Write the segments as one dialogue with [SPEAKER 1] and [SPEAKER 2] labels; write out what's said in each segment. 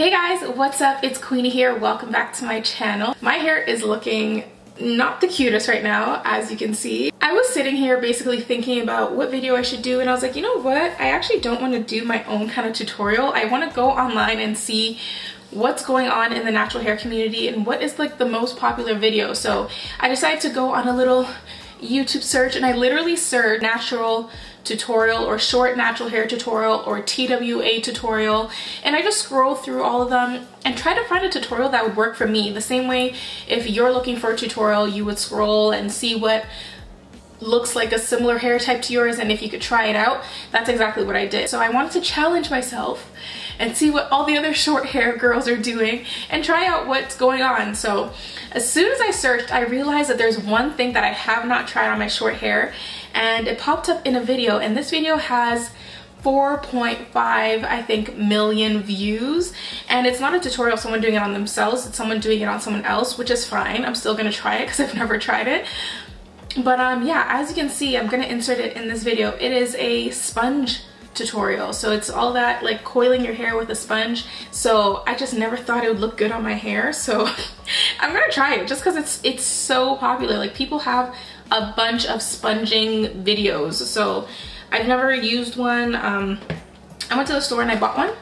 [SPEAKER 1] Hey guys, what's up? It's Queenie here. Welcome back to my channel. My hair is looking not the cutest right now, as you can see. I was sitting here basically thinking about what video I should do, and I was like, you know what? I actually don't want to do my own kind of tutorial. I want to go online and see what's going on in the natural hair community and what is like the most popular video. So I decided to go on a little YouTube search, and I literally searched natural tutorial or short natural hair tutorial or TWA tutorial, and I just scroll through all of them and try to find a tutorial that would work for me. The same way if you're looking for a tutorial, you would scroll and see what looks like a similar hair type to yours, and if you could try it out. That's exactly what I did. So I wanted to challenge myself and see what all the other short hair girls are doing and try out what's going on. So as soon as I searched, I realized that there's one thing that I have not tried on my short hair, and it popped up in a video, and this video has 4.5 I think million views, and it's not a tutorial of someone doing it on themselves, it's someone doing it on someone else, which is fine. I'm still gonna try it because I've never tried it. But yeah, as you can see, I'm gonna insert it in this video. It is a sponge tutorial, so it's all that like coiling your hair with a sponge. So I just never thought it would look good on my hair, so I'm gonna try it just because it's so popular. Like, people have a bunch of sponging videos, so I've never used one. I went to the store and I bought one,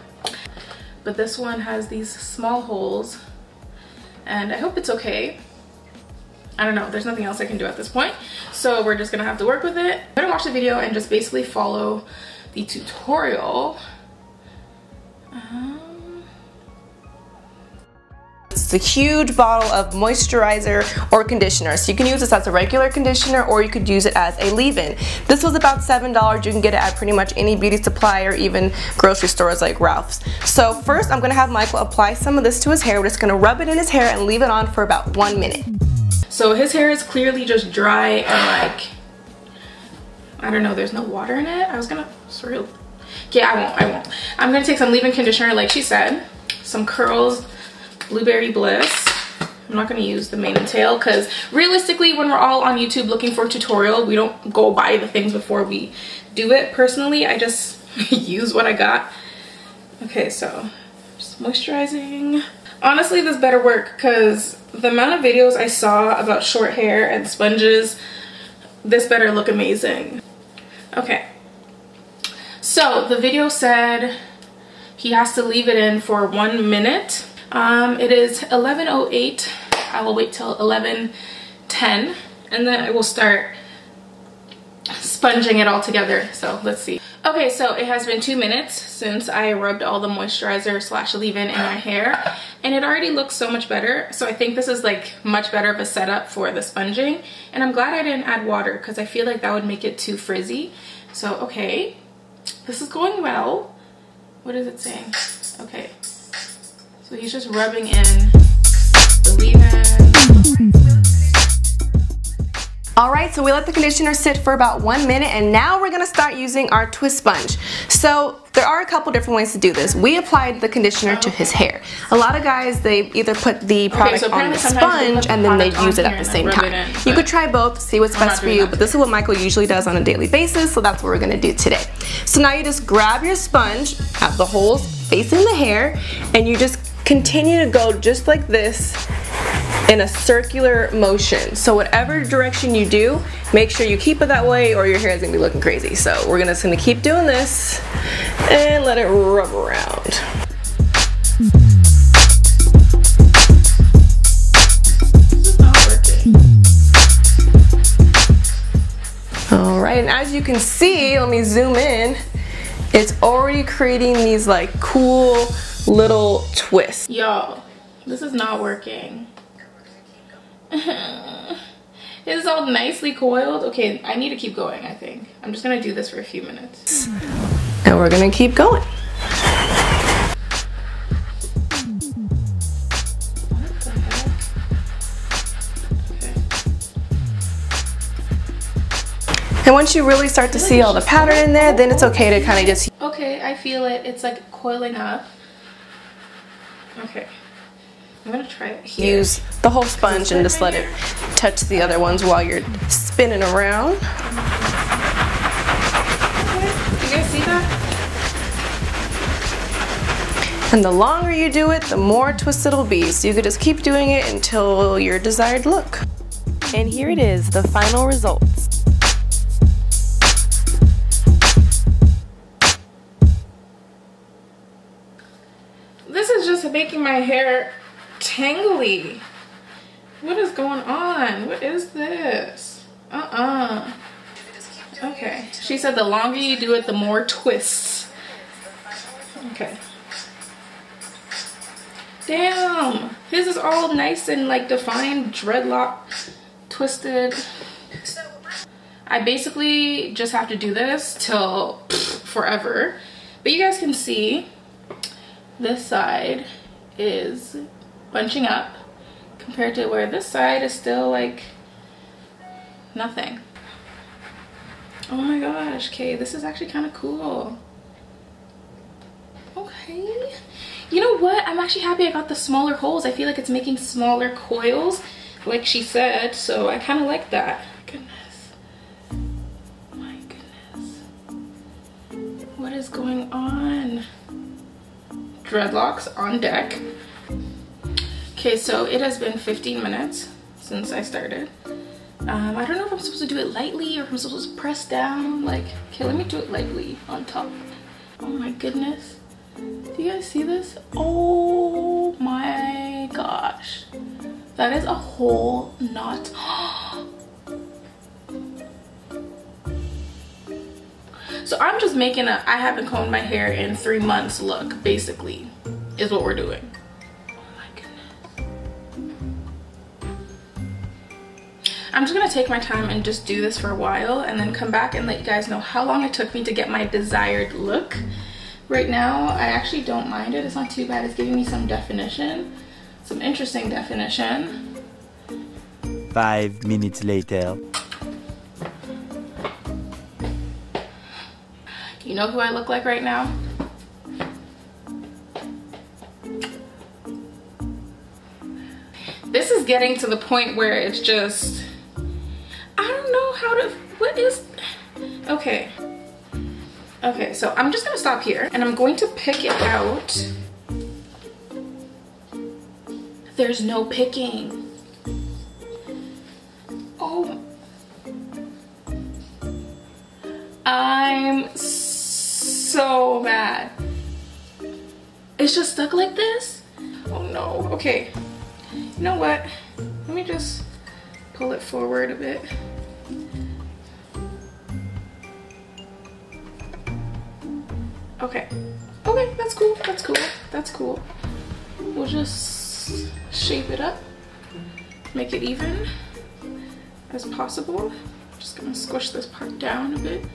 [SPEAKER 1] but this one has these small holes, and I hope it's okay. I don't know, there's nothing else I can do at this point, so we're just gonna have to work with it. I'm gonna watch the video and just basically follow the tutorial.
[SPEAKER 2] It's a huge bottle of moisturizer or conditioner. So you can use this as a regular conditioner, or you could use it as a leave-in. This was about $7. You can get it at pretty much any beauty supply or even grocery stores like Ralph's. So first I'm gonna have Michael apply some of this to his hair. We're just gonna rub it in his hair and leave it on for about 1 minute.
[SPEAKER 1] So his hair is clearly just dry and like, I don't know, there's no water in it. I was gonna surreal. Yeah, I won't. I'm gonna take some leave-in conditioner, like she said, some curls, Blueberry Bliss. I'm not gonna use the mane and tail because realistically, when we're all on YouTube looking for a tutorial, we don't go buy the things before we do it. Personally, I just use what I got. Okay, so just moisturizing. Honestly, this better work because the amount of videos I saw about short hair and sponges, this better look amazing. Okay, so the video said he has to leave it in for 1 minute. It is 11:08. I will wait till 11:10 and then I will start sponging it all together. So let's see. Okay, so it has been 2 minutes since I rubbed all the moisturizer slash leave-in in my hair, and it already looks so much better. So I think this is like much better of a setup for the sponging, and I'm glad I didn't add water because I feel like that would make it too frizzy. So okay, this is going well. What is it saying? Okay, so he's just rubbing in the leave-in.
[SPEAKER 2] Alright, so we let the conditioner sit for about 1 minute, and now we're gonna start using our twist sponge. So there are a couple different ways to do this. We applied the conditioner to his hair. A lot of guys, they either put the product on the sponge and then they use it at the same time. You could try both, see what's best for you, but this is what Michael usually does on a daily basis, so that's what we're gonna do today. So now you just grab your sponge, have the holes facing the hair, and you just continue to go just like this in a circular motion. So whatever direction you do, make sure you keep it that way or your hair is gonna be looking crazy. So we're just gonna keep doing this and let it rub around. Alright, and as you can see, let me zoom in, it's already creating these like cool little twists.
[SPEAKER 1] Y'all, this is not working. It's all nicely coiled. Okay, I need to keep going, I think. I'm just gonna do this for a few minutes.
[SPEAKER 2] And we're gonna keep going.
[SPEAKER 1] What the heck? Okay.
[SPEAKER 2] And once you really start to see all the pattern in there, then it's okay to kind of just...
[SPEAKER 1] Okay, I feel it. It's like coiling up. Okay. I'm gonna try it here.
[SPEAKER 2] Use the whole sponge and just let it touch the other ones while you're spinning around.
[SPEAKER 1] Okay. You guys see that?
[SPEAKER 2] And the longer you do it, the more twisted it'll be. So you could just keep doing it until your desired look. And here it is, the final results.
[SPEAKER 1] This is just making my hair tangly. What is going on? What is this? Okay. She said the longer you do it, the more twists. Okay. Damn. His is all nice and like defined, dreadlock, twisted. I basically just have to do this till forever. But you guys can see this side is bunching up compared to where this side is still like nothing. Oh my gosh, okay, this is actually kind of cool. Okay. You know what? I'm actually happy I got the smaller holes. I feel like it's making smaller coils, like she said, so I kind of like that. Goodness. My goodness. What is going on? Dreadlocks on deck. Okay, so it has been 15 minutes since I started. I don't know if I'm supposed to do it lightly or if I'm supposed to press down. Like, okay, let me do it lightly on top. Oh my goodness. Do you guys see this? Oh my gosh. That is a whole knot. So I'm just making a I haven't combed my hair in 3 months look, basically, is what we're doing. I'm just gonna take my time and just do this for a while and then come back and let you guys know how long it took me to get my desired look. Right now, I actually don't mind it. It's not too bad. It's giving me some definition, some interesting definition.
[SPEAKER 3] 5 minutes later.
[SPEAKER 1] You know who I look like right now? This is getting to the point where it's just, I don't know how to, what is, okay. Okay, so I'm just gonna stop here and I'm going to pick it out. There's no picking. Oh. I'm so mad. It's just stuck like this? Oh no, okay. You know what? Let me just pull it forward a bit. Okay. Okay, that's cool. That's cool. That's cool. We'll just shape it up. Make it even as possible. Just gonna squish this part down a bit.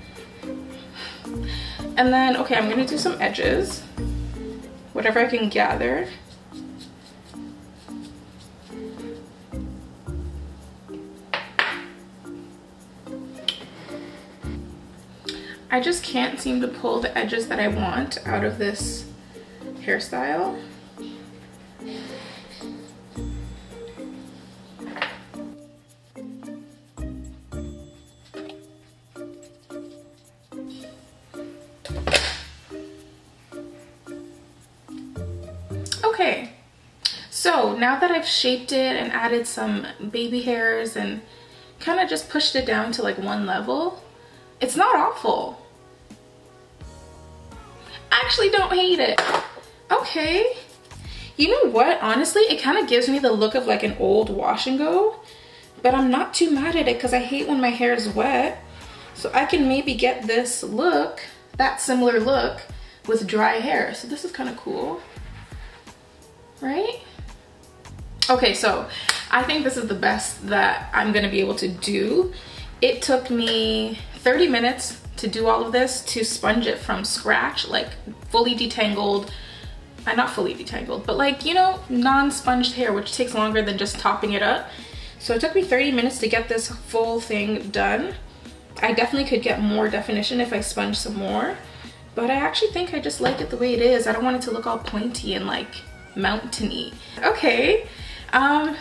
[SPEAKER 1] And then, okay, I'm gonna do some edges. Whatever I can gather. I just can't seem to pull the edges that I want out of this hairstyle. Okay, so now that I've shaped it and added some baby hairs and kind of just pushed it down to like one level, it's not awful. I actually don't hate it. Okay. You know what? Honestly, it kind of gives me the look of like an old wash and go, but I'm not too mad at it because I hate when my hair is wet. So I can maybe get this look, that similar look, with dry hair. So this is kind of cool, right? Okay, so I think this is the best that I'm gonna be able to do. It took me 30 minutes to do all of this, to sponge it from scratch, like fully detangled, not fully detangled, but like, you know, non-sponged hair, which takes longer than just topping it up. So it took me 30 minutes to get this full thing done. I definitely could get more definition if I sponge some more, but I actually think I just like it the way it is. I don't want it to look all pointy and like mountainy. Okay,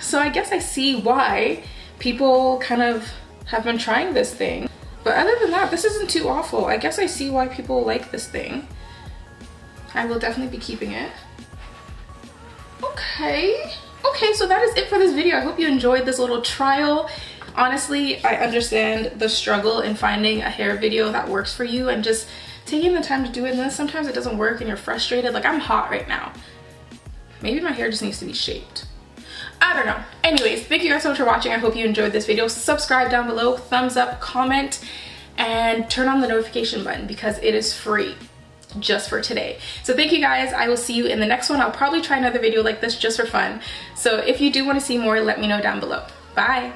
[SPEAKER 1] so I guess I see why people kind of have been trying this thing. But other than that, this isn't too awful. I guess I see why people like this thing. I will definitely be keeping it. Okay, so that is it for this video. I hope you enjoyed this little trial. Honestly, I understand the struggle in finding a hair video that works for you and just taking the time to do it, and then sometimes it doesn't work and you're frustrated. Like, I'm hot right now. Maybe my hair just needs to be shaped. I don't know. Anyways, thank you guys so much for watching. I hope you enjoyed this video. Subscribe down below, thumbs up, comment, and turn on the notification button because it is free just for today. So thank you guys. I will see you in the next one. I'll probably try another video like this just for fun. So if you do want to see more, let me know down below. Bye.